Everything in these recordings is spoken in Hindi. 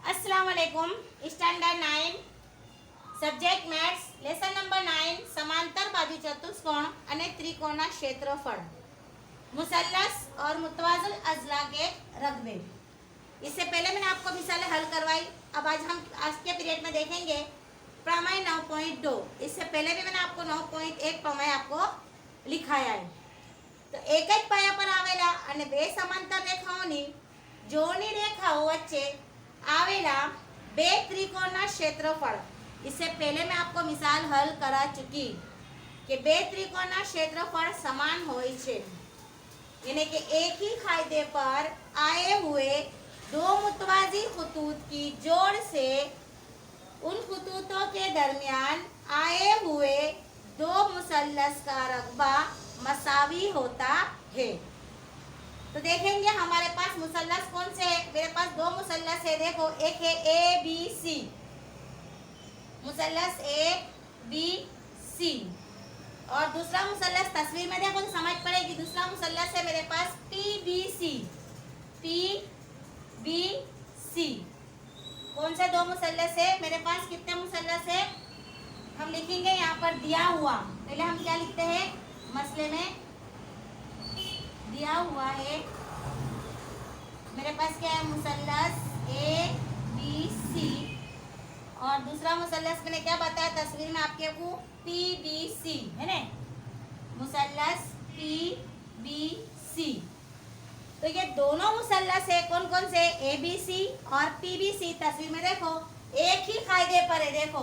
अस्सलाम वालेकुम। Standard 9 subject maths lesson number 9 समांतर बाजू चतुष्कोण અને ત્રિકોણના क्षेत्रफल मुसल्लस और मुतवाज़िल अज़ला के रकबे। इससे पहले मैंने आपको मिसालें हल करवाई। अब आज के पीरियड में देखेंगे प्रमेय 9.2। इससे पहले भी मैंने आपको 9.1 प्रमेय आपको लिखाया है। तो एक જ પાયા પર આવેલા અને બે સમાંતર રેખાઓની જોડણી રેખાઓ વચ્ચે आवेला बे त्रिकोणना क्षेत्रफल। इससे पहले मैं आपको मिसाल हल करा चुकी कि बे त्रिकोणना क्षेत्रफल समान होय छे, यानी कि एक ही कायदे पर आए हुए दो मुतवाज़ी खतूत की जोड़ से उन खतूतों के दरमियान आए हुए दो मुसल्लस का रकबा मसावी होता है। तो देखेंगे हमारे पास मुसल्लस कौन से है। मेरे पास दो मुसल्लस है, देखो एक है ए बी सी, मुसल्लस ए बी सी, और दूसरा मुसल्लस तस्वीर में देखो तो समझ पड़ेगी। दूसरा मुसल्लस है मेरे पास P B C, P B C. कौन से दो मुसल्लस है मेरे पास? कितने मुसल्लस है हम लिखेंगे यहाँ पर दिया हुआ। पहले हम क्या लिखते हैं, मसले में दिया हुआ है मेरे पास क्या है, मुसल्लस ए बी सी, और दूसरा मुसल्लस मैंने क्या बताया तस्वीर में आपके को, पी बी सी है ना, मुसल्लस पी बी सी। तो ये दोनों मुसल्लस है कौन कौन से, ए बी सी और पी बी सी। तस्वीर में देखो एक ही कायदे पर है, देखो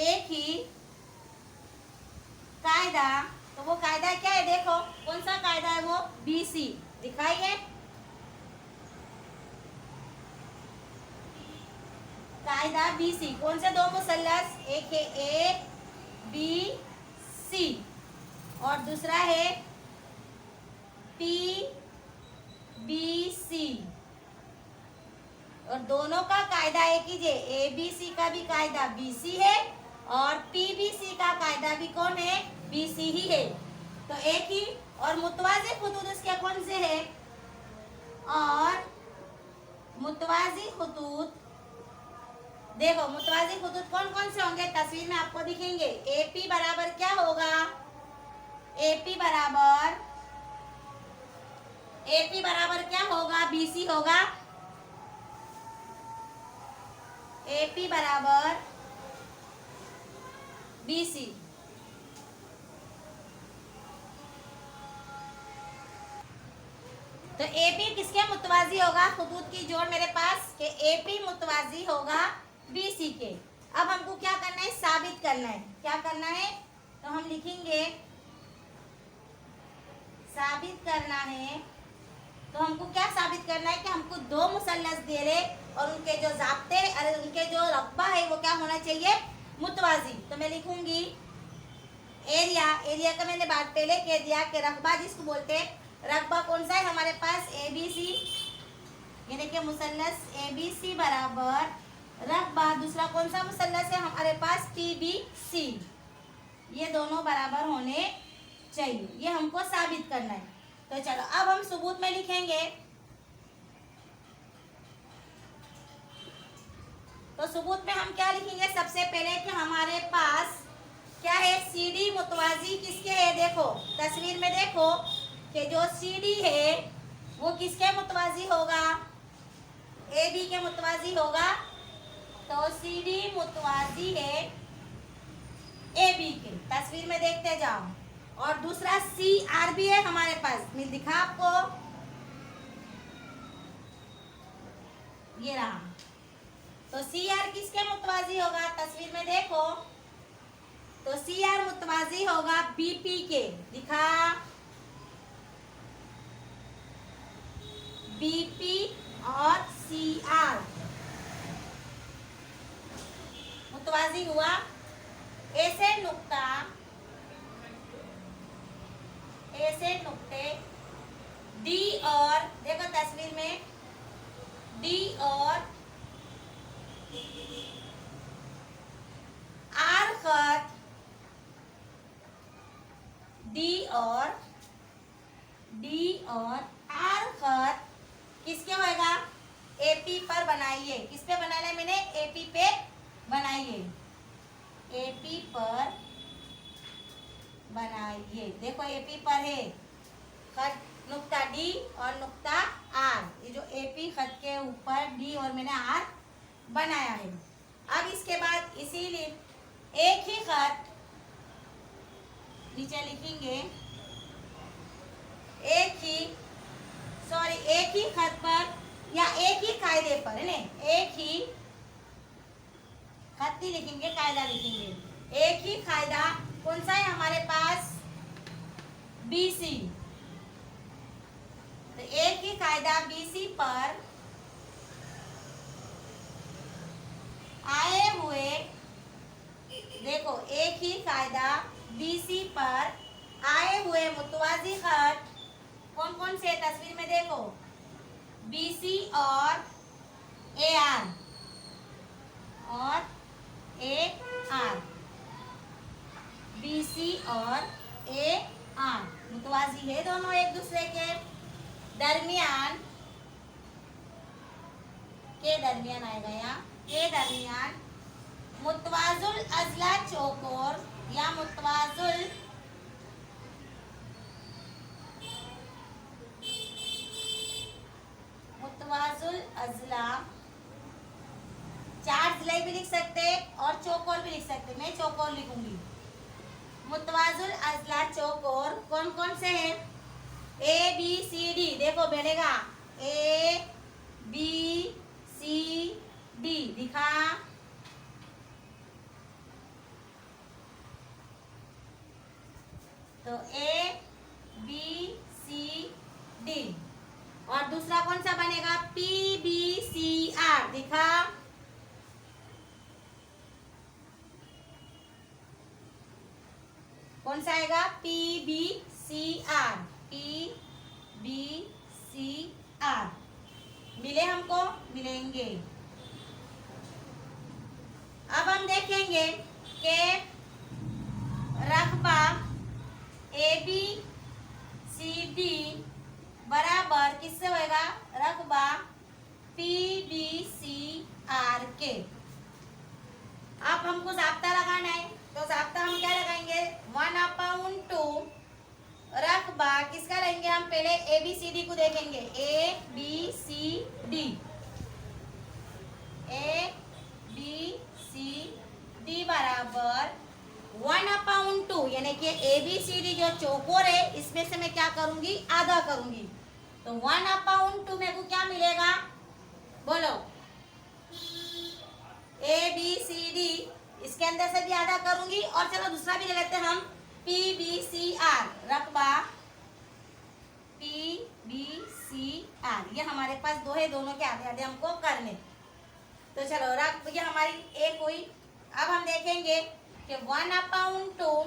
एक ही कायदा। तो वो कायदा क्या है, देखो कौन सा कायदा है वो, बी सी दिखाई है। कायदा बी सी। कौन से दो मुसल्लस, एक है ए बी सी और दूसरा है पी बी सी, और दोनों का कायदा एक ही है। ए बी सी का भी कायदा बी सी है और पी बी सी का कायदा भी कौन है, बी सी ही है। तो एक ही और मुतवाज़ी खतूत इसके कौन से है, और मुतवाज़ी खतूत देखो मुतवाज़ी खतूत कौन कौन से होंगे तस्वीर में आपको दिखेंगे। एपी बराबर क्या होगा, एपी बराबर क्या होगा, बीसी होगा। एपी बराबर बीसी। तो एपी किसके मुतवाज़ी होगा, खतूत की जोड़ मेरे पास के एपी मुतवाज़ी होगा बीसी के। अब हमको क्या करना है, साबित करना है। क्या करना है, तो हम लिखेंगे साबित करना है। तो हमको क्या साबित करना है कि हमको दो मुसल्लस दे रहे और उनके जो ज़ाब्ते अरे उनके जो रकबा है वो क्या होना चाहिए, मुतवाज़ी। तो मैं लिखूंगी एरिया का मैंने बात पहले कह दिया कि रकबा जिसको बोलते हैं, रकबा कौन सा है हमारे पास, ए बी सी, यानी कि मुसल्लस ए बी सी बराबर रकबा दूसरा कौन सा मुसल्लस है हमारे पास, पी बी सी। ये दोनों बराबर होने चाहिए, ये हमको साबित करना है। तो चलो अब हम सबूत में लिखेंगे। तो सबूत में हम क्या लिखेंगे, सबसे पहले कि हमारे पास क्या है, सी डी मुतवाज़ी किसके है। देखो तस्वीर में देखो कि जो सी डी है वो किसके मुतवाज़ी होगा, ए बी के मुतवाज़ी होगा। तो सी डी मुतवाज़ी है ए बी के, तस्वीर में देखते जाओ। और दूसरा सी आर भी है हमारे पास, मैं दिखा आपको, ये रहा। तो सी आर किसके मुतवाज़ी होगा, तस्वीर में देखो तो सी आर मुतवाज़ी होगा बीपी के, दिखा बीपी और सी आर मुतवाज़ी हुआ। ऐसे नुक्ते डी और देखो तस्वीर में डी और आर खत, डी और आर खत किसके होएगा, एपी पर बनाइए। किस पे बनाना है मैंने? एपी पे बनाइए। एपी पर बनाइए। देखो एपी पर है खत नुक्ता डी और नुक्ता आर। ये जो एपी खत के ऊपर डी और मैंने आर बनाया है। अब इसके बाद इसीलिए एक ही खत नीचे लिखेंगे, एक ही खत पर या एक ही कायदे पर है ना, एक ही खत नहीं लिखेंगे, कायदा लिखेंगे। एक ही कायदा कौन सा है हमारे पास? बीसी। तो एक ही कायदा बीसी पर आए हुए, देखो एक ही कायदा बीसी पर आए हुए मुतवाजी खत कौन कौन से तस्वीर में देखो? बीसी और ए आर बीसी और ए आर मुतवाजी है दोनों एक दूसरे के दरमियान, के दरमियान आएगा यहाँ, के दरमियान मुतवाजुल अजला चौकोर या मुतवाजुल अजला, चार जिले भी लिख सकते और चौकोर भी लिख सकते। मैं चौकोर लिखूंगी। मुतवाजुल अजला चौकोर कौन कौन से हैं? A B C D. देखो बनेगा ए बी सी डी, दिखा। तो ए बी सी डी। और दूसरा कौन सा बनेगा? पी बी सी आर, दिखा। कौन सा आएगा? P B C R, P B C R. मिले हमको? मिलेंगे। अब हम देखेंगे कि रकबा ए बी सी डी बराबर किससे होएगा? रकबा पी बी सी आर के। अब हमको जाब्ता लगाना है, तो जाब्ता हम क्या लगाएंगे? 1/2 रकबा किसका लेंगे? हम पहले ए बी सी डी को देखेंगे। A B C D, A B C D बराबर 1/2, यानी कि ए बी सी डी जो चौकोर है इसमें से मैं क्या करूंगी? आधा करूंगी। तो 1/2 मेरे को क्या मिलेगा? बोलो। ए बी सी डी इसके अंदर से भी आधा करूंगी और चलो दूसरा भी ले लेते हैं हम। पी बी सी आर, रकबा पी बी सी आर, ये हमारे पास दो है, दोनों के आधे आधे हमको करने। तो चलो रक ये हमारी एक हुई। अब हम देखेंगे कि 1/2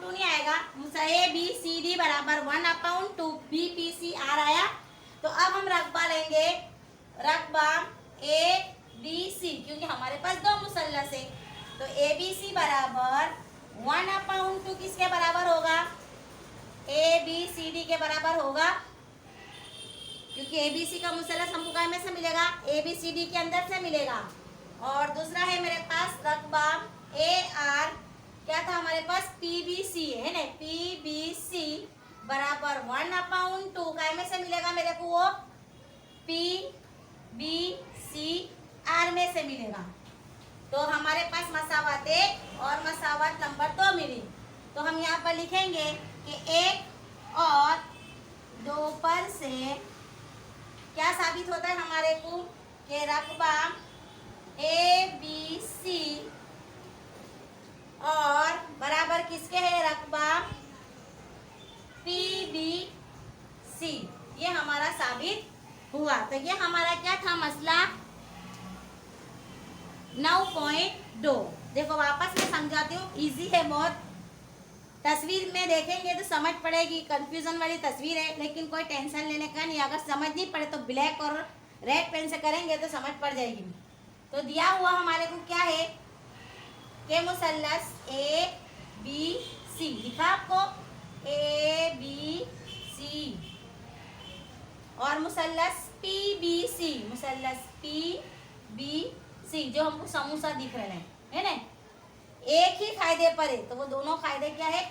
नहीं आएगा, ए बी सी डी बराबर 1/2 बी पी सी आर आया। तो अब हम रकबा लेंगे, रकबा ए बी सी, क्योंकि हमारे पास दो मुसल्लस है। तो ए बी सी बराबर 1/2 किसके बराबर होगा? ए बी सी डी के बराबर होगा, क्योंकि ए बी सी का मुसल्लस हमको कहाँ में से मिलेगा? ए बी सी डी के अंदर से मिलेगा। और दूसरा है मेरे पास रकबा ए आर, क्या था हमारे पास? पी बी सी है ना, पी बी सी बराबर 1/2 काय में से मिलेगा मेरे को? वो पी बी सी आर में से मिलेगा। तो हमारे पास मसावत 1 और मसावत नंबर 2 मिली। तो हम यहाँ पर लिखेंगे कि 1 और 2 पर से क्या साबित होता है हमारे को? कि रकबा ए बी सी और बराबर किसके है? रकबा पी बी सी, ये हमारा साबित हुआ। तो ये हमारा क्या था मसला? 9.2। देखो वापस मैं समझाती हूँ, इजी है बहुत। तस्वीर में देखेंगे तो समझ पड़ेगी, कंफ्यूजन वाली तस्वीर है, लेकिन कोई टेंशन लेने का नहीं। अगर समझ नहीं पड़े तो ब्लैक और रेड पेन से करेंगे तो समझ पड़ जाएगी। तो दिया हुआ हमारे को क्या है कि मुसल्लस ए बी सी, लिखा आपको ए बी सी, और मुसल्लस PBC, मुसल्लस PBC जो हमको समोसा दिख रहे हैं, है ना, एक ही फायदे पर है, तो वो दोनों फायदे क्या है,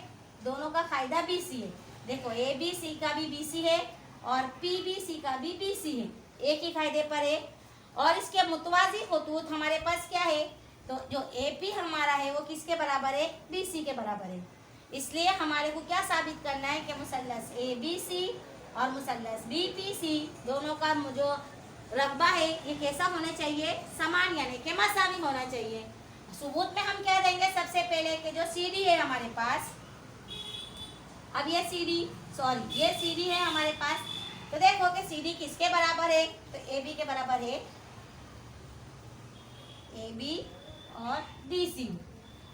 दोनों का फायदा BC है। देखो ABC का भी BC है और PBC का भी BC है, एक ही फायदे पर है। और इसके मुतवाजी खतूत हमारे पास क्या है, तो जो AP हमारा है वो किसके बराबर है, BC के बराबर है। इसलिए हमारे को क्या साबित करना है कि मुसल्लस ABC और मुसल्लस BPC दोनों का जो रकबा है ये कैसा होना चाहिए, समान, यानी कि मसावी होना चाहिए। सबूत में हम क्या देंगे, सबसे पहले कि जो CD है हमारे पास, अब ये CD है हमारे पास, तो देखो कि CD किसके बराबर है, तो AB के बराबर है, AB और BC।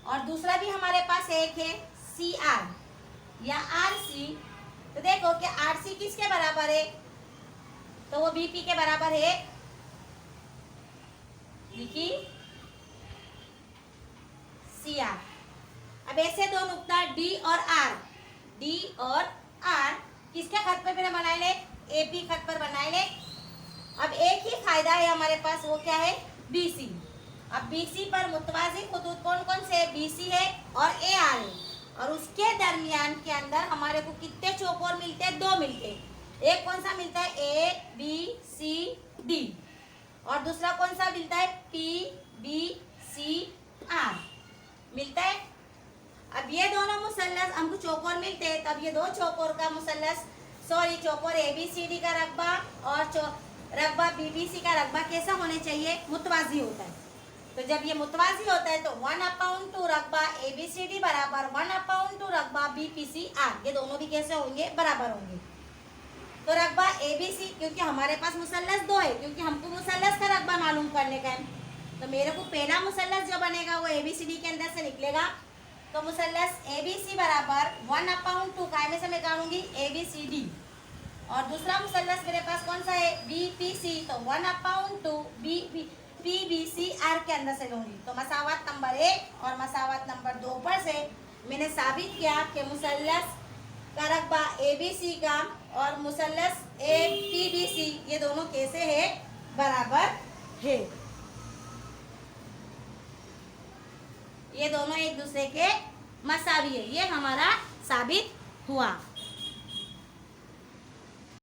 और दूसरा भी हमारे पास एक है CR या RC, तो देखो कि RC किसके बराबर है, तो वो BP के बराबर है, देखिए CR। अब ऐसे दो नुक्ता D और R किसके खत पर बिना बनाए ले, AP खत पर बनाए ले। अब एक ही फायदा है हमारे पास, वो क्या है, BC। अब BC पर मुतवाजी खतूत कौन कौन से है, BC है और AR है, और उसके दरमियान के अंदर हमारे को कितने चौकोर मिलते हैं, दो मिलते हैं। एक कौन सा मिलता है, ABCD, और दूसरा कौन सा मिलता है, PBCR मिलता है। अब ये दोनों मुसल्लस हमको चौकोर मिलते हैं, तब ये दो चौकोर का मुसल्लस, चौकोर ABCD का रकबा और रकबा BBC का रकबा कैसा होना चाहिए, मुतवाजी होता है। तो जब ये मुतवाजी होता है तो 1/2 रकबा ABCD बराबर 1/2 रकबा BPCR, ये दोनों भी कैसे होंगे, बराबर होंगे। तो रकबा ABC, क्योंकि हमारे पास मुसल्लस दो है, क्योंकि हमको मुसल्लस का रकबा मालूम करने का है, तो मेरे को पहला मुसल्लस जो बनेगा वो ABCD के अंदर से निकलेगा। तो मुसल्लस ABC बराबर 1/2 काय में से मैं निकालूंगी, ABCD, और दूसरा मुसल्लस मेरे पास कौन सा है, BPC, तो 1/2 PBCR के अंदर से लूंगी। तो मसावत नंबर 1 और मसावत नंबर 2 पर से मैंने साबित किया कि मुसल्लस का रकबा ABC का और मुसल्लस PBC ये दोनों कैसे है, बराबर है, ये दोनों एक दूसरे के मसावी है, ये हमारा साबित हुआ।